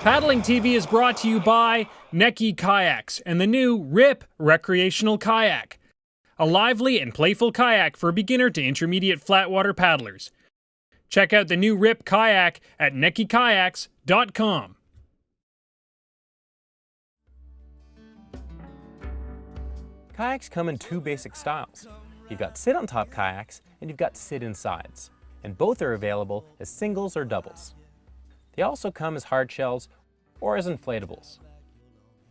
Paddling TV is brought to you by Kayaks and the new RIP Recreational Kayak, a lively and playful kayak for beginner to intermediate flatwater paddlers. Check out the new RIP Kayak at neckykayaks.com. Kayaks come in two basic styles. You've got sit-on-top kayaks and you've got sit-insides, and both are available as singles or doubles. They also come as hardshells or as inflatables.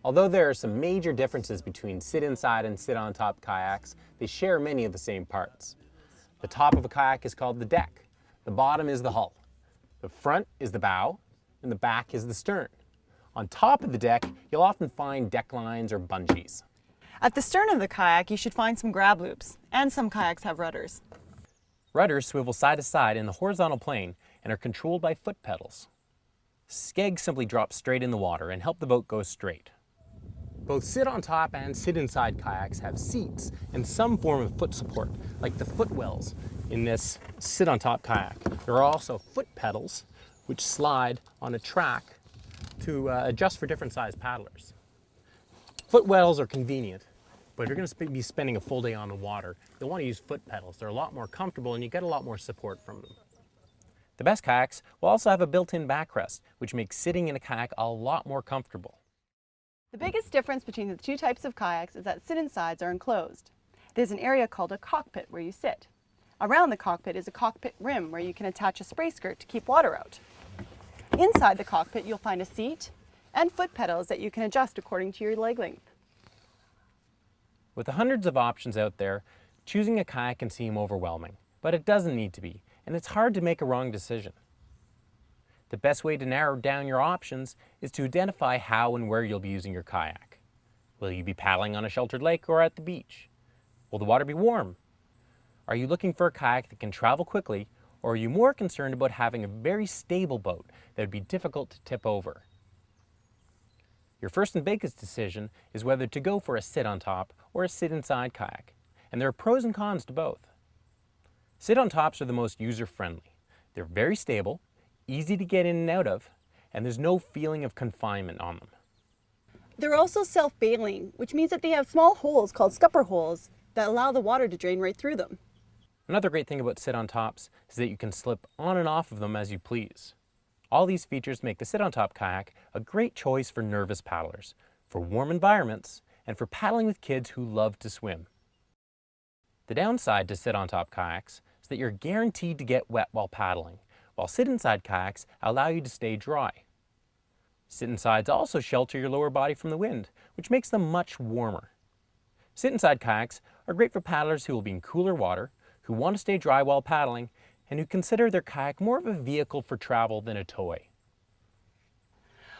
Although there are some major differences between sit-inside and sit-on-top kayaks, they share many of the same parts. The top of a kayak is called the deck, the bottom is the hull, the front is the bow, and the back is the stern. On top of the deck, you'll often find deck lines or bungees. At the stern of the kayak, you should find some grab loops, and some kayaks have rudders. Rudders swivel side to side in the horizontal plane and are controlled by foot pedals. Skegs simply drop straight in the water and help the boat go straight. Both sit-on-top and sit-inside kayaks have seats and some form of foot support, like the footwells in this sit-on-top kayak. There are also foot pedals, which slide on a track to adjust for different size paddlers. Footwells are convenient, but if you're going to be spending a full day on the water, you'll want to use foot pedals. They're a lot more comfortable and you get a lot more support from them. The best kayaks will also have a built-in backrest, which makes sitting in a kayak a lot more comfortable. The biggest difference between the two types of kayaks is that sit-insides are enclosed. There's an area called a cockpit where you sit. Around the cockpit is a cockpit rim where you can attach a spray skirt to keep water out. Inside the cockpit you'll find a seat and foot pedals that you can adjust according to your leg length. With the hundreds of options out there, choosing a kayak can seem overwhelming, but it doesn't need to be, and it's hard to make a wrong decision. The best way to narrow down your options is to identify how and where you'll be using your kayak. Will you be paddling on a sheltered lake or at the beach? Will the water be warm? Are you looking for a kayak that can travel quickly, or are you more concerned about having a very stable boat that would be difficult to tip over? Your first and biggest decision is whether to go for a sit-on-top or a sit-inside kayak, and there are pros and cons to both. Sit-on-tops are the most user-friendly. They're very stable, easy to get in and out of, and there's no feeling of confinement on them. They're also self-bailing, which means that they have small holes called scupper holes that allow the water to drain right through them. Another great thing about sit-on-tops is that you can slip on and off of them as you please. All these features make the sit-on-top kayak a great choice for nervous paddlers, for warm environments, and for paddling with kids who love to swim. The downside to sit-on-top kayaks is that you're guaranteed to get wet while paddling, while sit-inside kayaks allow you to stay dry. Sit-insides also shelter your lower body from the wind, which makes them much warmer. Sit-inside kayaks are great for paddlers who will be in cooler water, who want to stay dry while paddling, and who consider their kayak more of a vehicle for travel than a toy.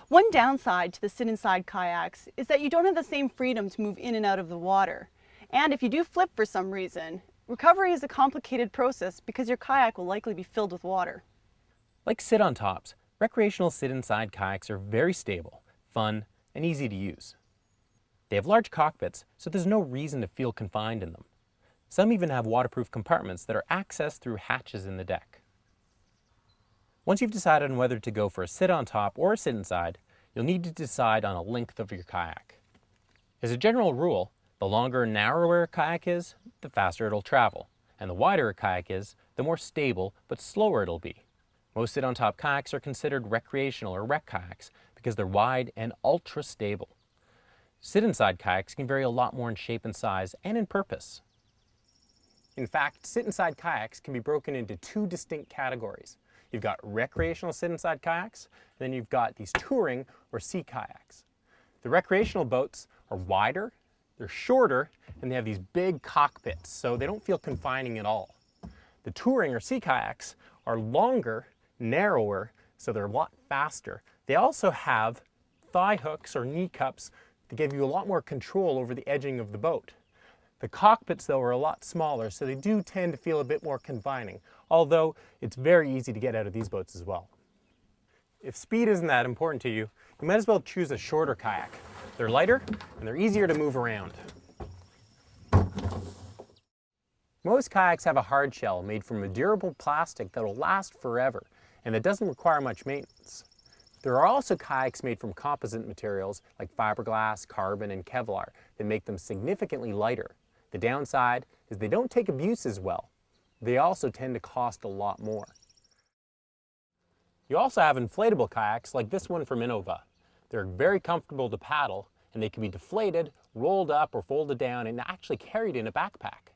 One downside to the sit-inside kayaks is that you don't have the same freedom to move in and out of the water. And if you do flip for some reason, recovery is a complicated process because your kayak will likely be filled with water. Like sit-on-tops, recreational sit-inside kayaks are very stable, fun, and easy to use. They have large cockpits, so there's no reason to feel confined in them. Some even have waterproof compartments that are accessed through hatches in the deck. Once you've decided on whether to go for a sit-on-top or a sit-inside, you'll need to decide on a length of your kayak. As a general rule, the longer and narrower a kayak is, the faster it'll travel, and the wider a kayak is, the more stable but slower it'll be. Most sit-on-top kayaks are considered recreational or rec kayaks because they're wide and ultra stable. Sit-inside kayaks can vary a lot more in shape and size and in purpose. In fact, sit-inside kayaks can be broken into two distinct categories. You've got recreational sit-inside kayaks, and then you've got these touring or sea kayaks. The recreational boats are wider, they're shorter, and they have these big cockpits, so they don't feel confining at all. The touring or sea kayaks are longer, narrower, so they're a lot faster. They also have thigh hooks or knee cups to give you a lot more control over the edging of the boat. The cockpits, though, are a lot smaller, so they do tend to feel a bit more confining, although it's very easy to get out of these boats as well. If speed isn't that important to you, you might as well choose a shorter kayak. They're lighter, and they're easier to move around. Most kayaks have a hard shell made from a durable plastic that will last forever, and that doesn't require much maintenance. There are also kayaks made from composite materials like fiberglass, carbon, and Kevlar that make them significantly lighter. The downside is they don't take abuse as well. They also tend to cost a lot more. You also have inflatable kayaks like this one from Innova. They're very comfortable to paddle, and they can be deflated, rolled up, or folded down and actually carried in a backpack.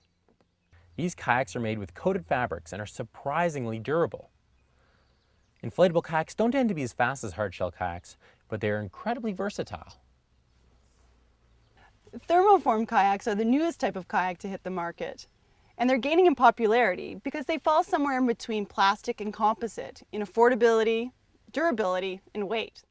These kayaks are made with coated fabrics and are surprisingly durable. Inflatable kayaks don't tend to be as fast as hardshell kayaks, but they are incredibly versatile. Thermoformed kayaks are the newest type of kayak to hit the market. And they're gaining in popularity because they fall somewhere in between plastic and composite in affordability, durability, and weight.